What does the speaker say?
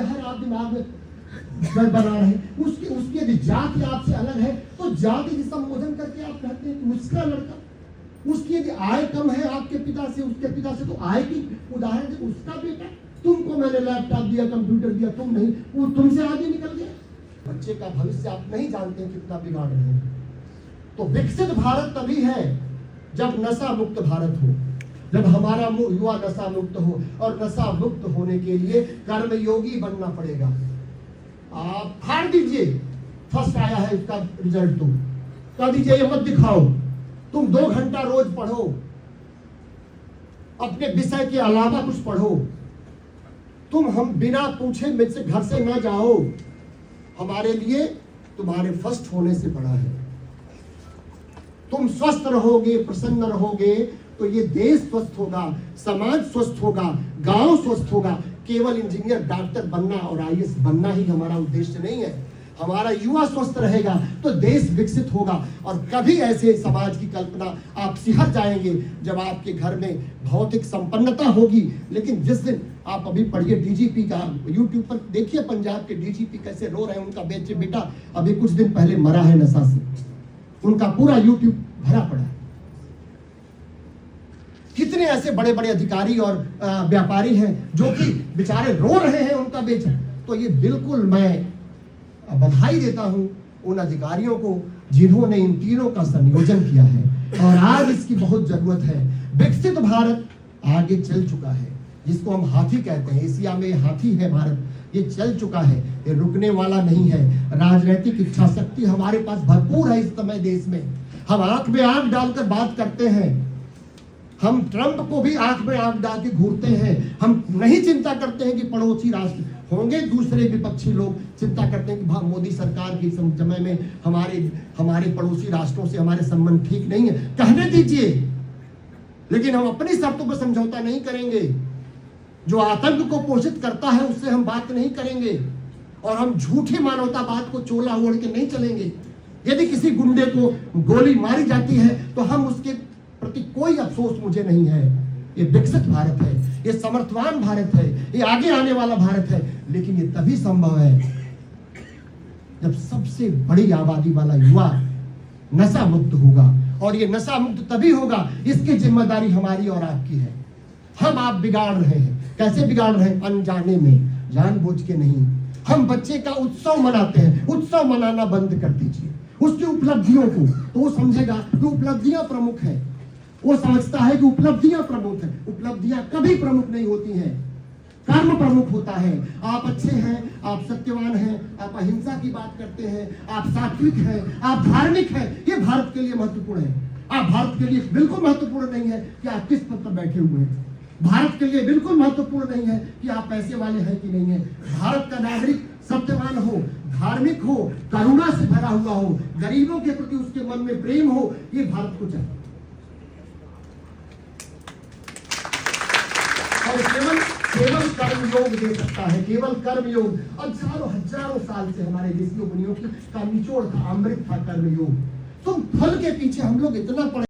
जहर आप दिमाग में बना रहे हैं। उसकी यदि जाति आपसे अलग है तो जाति की संबोधन करके आप कहते हैं कि उसका लड़का, उसकी यदि आय कम है आपके पिता से, उसके पिता से, तो आय की उदाहरण दे, उसका बेटा, तुमको मैंने लैपटॉप दिया, कंप्यूटर दिया, तुम नहीं, वो तुमसे आगे निकल गया। बच्चे का भविष्य आप नहीं जानते कितना बिगाड़ रहे हैं। तो विकसित भारत तभी है जब नशा मुक्त भारत हो, जब हमारा युवा नशा मुक्त हो, और नशा मुक्त होने के लिए कर्मयोगी बनना पड़ेगा। आप फाड़ दीजिए, फर्स्ट आया है इसका रिजल्ट, तुम कह दीजिए ये मत दिखाओ, तुम 2 घंटा रोज पढ़ो, अपने विषय के अलावा कुछ पढ़ो, तुम हम बिना पूछे मुझसे घर से ना जाओ, हमारे लिए तुम्हारे फर्स्ट होने से बड़ा है। तुम स्वस्थ रहोगे, प्रसन्न रहोगे, तो ये देश स्वस्थ होगा, समाज स्वस्थ होगा, गांव स्वस्थ होगा। केवल इंजीनियर, डॉक्टर बनना और आईएएस बनना ही हमारा उद्देश्य नहीं है। हमारा युवा स्वस्थ रहेगा तो देश विकसित होगा। और कभी ऐसे समाज की कल्पना आप सिहर जाएंगे जब आपके घर में भौतिक संपन्नता होगी। लेकिन जिस दिन आप अभी पढ़िए डीजीपी का, यूट्यूब पर देखिए पंजाब के डीजीपी कैसे रो रहे हैं, उनका बेटा अभी कुछ दिन पहले मरा है नशा से, उनका पूरा यूट्यूब भरा पड़ा है। कितने ऐसे बड़े बड़े अधिकारी और व्यापारी हैं जो कि बेचारे रो रहे हैं उनका बेटा। तो ये बिल्कुल मैं बधाई देता हूं उन अधिकारियों को जिन्होंने इन तीनों का संयोजन किया है, और आज इसकी बहुत जरूरत है। विकसित भारत आगे चल चुका है, जिसको हम हाथी कहते हैं, एशिया में हाथी है भारत, ये चल चुका है, ये रुकने वाला नहीं है। राजनीतिक इच्छा शक्ति हमारे पास भरपूर है इस समय देश में। हम आंख में आंख डालकर बात करते हैं, हम ट्रंप को भी आंख में आंख डाल के घूरते हैं। हम नहीं चिंता करते हैं कि पड़ोसी राष्ट्र होंगे, दूसरे विपक्षी लोग चिंता करते हैं कि मोदी सरकार के समय में हमारे पड़ोसी राष्ट्रों से हमारे संबंध ठीक नहीं है, कहने दीजिए, लेकिन हम अपनी शर्तों पर समझौता नहीं करेंगे। जो आतंक को पोषित करता है उससे हम बात नहीं करेंगे, और हम झूठी मानवतावाद को चोला ओढ़ के नहीं चलेंगे। यदि किसी गुंडे को गोली मारी जाती है तो हम उसके प्रति कोई अफसोस मुझे नहीं है। ये विकसित भारत है, ये समर्थवान भारत है, ये आगे आने वाला भारत है। लेकिन ये तभी संभव है जब सबसे बड़ी आबादी वाला युवा नशा मुक्त होगा, और ये नशा मुक्त तभी होगा, इसकी जिम्मेदारी हमारी और आपकी है। हम आप बिगाड़ रहे हैं। कैसे बिगाड़ रहे हैं? अनजाने में, जानबूझ के नहीं। हम बच्चे का उत्सव मनाते हैं, उत्सव मनाना बंद कर दीजिए। उसकी उपलब्धियों को तो वो समझेगा कि उपलब्धियां प्रमुख है, वो समझता है कि उपलब्धियां प्रमुख है। उपलब्धियां कभी प्रमुख नहीं होती हैं, कर्म प्रमुख होता है। आप अच्छे हैं, आप सत्यवान हैं, आप अहिंसा की बात करते हैं, आप सात्विक हैं, आप धार्मिक हैं, ये भारत के लिए महत्वपूर्ण है। आप भारत के लिए बिल्कुल महत्वपूर्ण नहीं है कि आप किस पद पर बैठे हुए हैं। भारत के लिए बिल्कुल महत्वपूर्ण नहीं है कि आप पैसे वाले हैं कि नहीं है। भारत का नागरिक सत्यवान हो, धार्मिक हो, करुणा से भरा हुआ हो, गरीबों के प्रति उसके मन में प्रेम हो, ये भारत को चाहिए। और केवल कर्मयोग दे सकता है, केवल कर्मयोग। हजारों साल से हमारे ऋषियों मुनियों का निचोड़ था, अमृत था कर्मयोग। तुम फल के पीछे हम लोग इतना